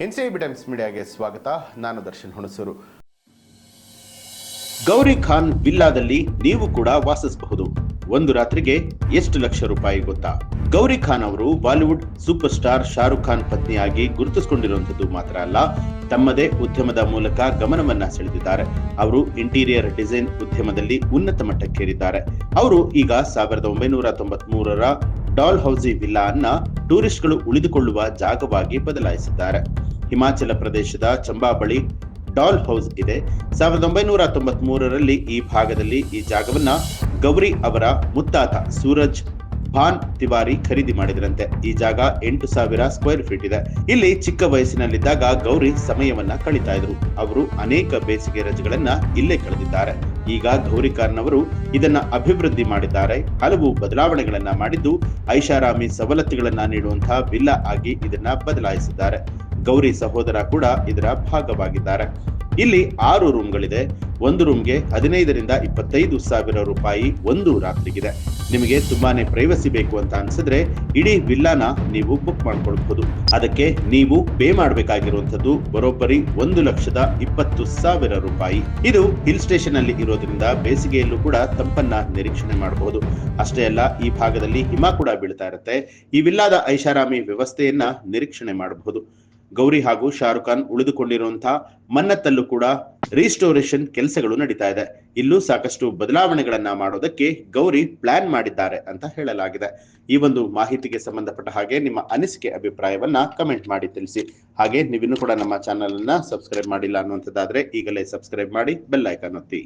NCB times ಮೀಡಿಯಾಗೆ ಸ್ವಾಗತ. ನಾನು ದರ್ಶನ್ ಹುಣಸೂರು. ಗೌರಿ ಖಾನ್ ವಿಲ್ಲಾದಲ್ಲಿ ನೀವು ಕೂಡ ವಾಸಿಸಬಹುದು. ಒಂದು ರಾತ್ರಿಗೆ ಎಷ್ಟು ಲಕ್ಷ ರೂಪಾಯಿ ಗೊತ್ತಾ? ಗೌರಿ ಖಾನ್ ಅವರು ಬಾಲಿವುಡ್ ಸೂಪರ್ ಸ್ಟಾರ್ ಶಾರುಖ್ ಖಾನ್ ಪತ್ನಿಯಾಗಿ ಗುರುತಿಸಿಕೊಂಡಿರುವಂತದ್ದು ಮಾತ್ರ ಅಲ್ಲ, ತಮ್ಮದೇ ಉದ್ಯಮದ ಮೂಲಕ ಗಮನವನ್ನ ಸೆಳೆದಿದ್ದಾರೆ. ಅವರು ಇಂಟೀರಿಯರ್ ಡಿಸೈನ್ ಉದ್ಯಮದಲ್ಲಿ ಉನ್ನತ ಮಟ್ಟಕ್ಕೇರಿದ್ದಾರೆ. ಅವರು ಈಗ 1993ರ ಡಾಲ್ ಹೌಸಿ ವಿಲ್ಲಾ ಅನ್ನ ಟೂರಿಸ್ಟ್ಗಳು ಉಳಿದುಕೊಳ್ಳುವ ಜಾಗವಾಗಿ ಬದಲಾಯಿಸಿದ್ದಾರೆ. ಹಿಮಾಚಲ ಪ್ರದೇಶದ ಚಂಬಾ ಬಳಿ ಡಾಲ್ ಹೌಸ್ ಇದೆ. 1993ರಲ್ಲಿ ಈ ಭಾಗದಲ್ಲಿ ಈ ಜಾಗವನ್ನ ಗೌರಿ ಅವರ ಮುತ್ತಾತ ಸೂರಜ್ ಭಾನ್ ತಿವಾರಿ ಖರೀದಿ ಮಾಡಿದ್ರಂತೆ. ಈ ಜಾಗ 8,000 ಸ್ಕ್ವೇರ್ ಫೀಟ್ ಇದೆ. ಇಲ್ಲಿ ಚಿಕ್ಕ ವಯಸ್ಸಿನಲ್ಲಿದ್ದಾಗ ಗೌರಿ ಸಮಯವನ್ನ ಕಳೀತಾ ಇದ್ರು. ಅವರು ಅನೇಕ ಬೇಸಿಗೆ ರಜೆಗಳನ್ನ ಇಲ್ಲೇ ಕಳೆದಿದ್ದಾರೆ. ಈಗ ಗೌರಿ ಖಾನ್ ಅವರು ಇದನ್ನ ಅಭಿವೃದ್ಧಿ ಮಾಡಿದ್ದಾರೆ. ಹಲವು ಬದಲಾವಣೆಗಳನ್ನ ಮಾಡಿದ್ದು ಐಷಾರಾಮಿ ಸವಲತ್ತುಗಳನ್ನ ನೀಡುವಂತಹ ವಿಲ್ಲಾ ಆಗಿ ಇದನ್ನ ಬದಲಾಯಿಸಿದ್ದಾರೆ. ಗೌರಿ ಸಹೋದರ ಕೂಡ ಇದರ ಭಾಗವಾಗಿದ್ದಾರೆ. ಇಲ್ಲಿ 6 ರೂಮ್ಗಳಿದೆ. ಒಂದು ರೂಮ್ಗೆ 15ರಿಂದ 25,000 ರೂಪಾಯಿ ಒಂದು ರಾತ್ರಿಗಿದೆ. ನಿಮಗೆ ತುಂಬಾನೇ ಪ್ರೈವಸಿ ಬೇಕು ಅಂತ ಅನ್ಸಿದ್ರೆ ಇಡೀ ವಿಲ್ಲಾನ ನೀವು ಬುಕ್ ಮಾಡ್ಕೊಳ್ಬಹುದು. ಅದಕ್ಕೆ ನೀವು ಪೇ ಮಾಡಬೇಕಾಗಿರುವಂತದ್ದು ಬರೋಬ್ಬರಿ 1,20,000 ರೂಪಾಯಿ. ಇದು ಹಿಲ್ ಸ್ಟೇಷನ್ ಅಲ್ಲಿ ಇರೋದ್ರಿಂದ ಬೇಸಿಗೆಯಲ್ಲೂ ಕೂಡ ತಂಪನ್ನ ನಿರೀಕ್ಷಣೆ ಮಾಡಬಹುದು. ಅಷ್ಟೇ ಅಲ್ಲ, ಈ ಭಾಗದಲ್ಲಿ ಹಿಮ ಕೂಡ ಬೀಳ್ತಾ ಇರುತ್ತೆ. ಈ ವಿಲ್ಲಾದ ಐಷಾರಾಮಿ ವ್ಯವಸ್ಥೆಯನ್ನ ನಿರೀಕ್ಷಣೆ ಮಾಡಬಹುದು. ಗೌರಿ ಹಾಗೂ ಶಾರುಖ್ ಖಾನ್ ಉಳಿದುಕೊಂಡಿರುವಂತಹ ಮನ್ನತ್ತಲ್ಲೂ ಕೂಡ ರಿಸ್ಟೋರೇಷನ್ ಕೆಲಸಗಳು ನಡೀತಾ ಇದೆ. ಇಲ್ಲೂ ಸಾಕಷ್ಟು ಬದಲಾವಣೆಗಳನ್ನ ಮಾಡೋದಕ್ಕೆ ಗೌರಿ ಪ್ಲಾನ್ ಮಾಡಿದ್ದಾರೆ ಅಂತ ಹೇಳಲಾಗಿದೆ. ಈ ಒಂದು ಮಾಹಿತಿಗೆ ಸಂಬಂಧಪಟ್ಟ ಹಾಗೆ ನಿಮ್ಮ ಅನಿಸಿಕೆ ಅಭಿಪ್ರಾಯವನ್ನ ಕಮೆಂಟ್ ಮಾಡಿ ತಿಳಿಸಿ. ಹಾಗೆ ನೀವಿನ್ನೂ ಕೂಡ ನಮ್ಮ ಚಾನೆಲ್ ಅನ್ನ ಸಬ್ಸ್ಕ್ರೈಬ್ ಮಾಡಿಲ್ಲ ಅನ್ನುವಂಥದ್ದಾದ್ರೆ ಈಗಲೇ ಸಬ್ಸ್ಕ್ರೈಬ್ ಮಾಡಿ, ಬೆಲ್ ಐಕಾನ್ ಒತ್ತಿ.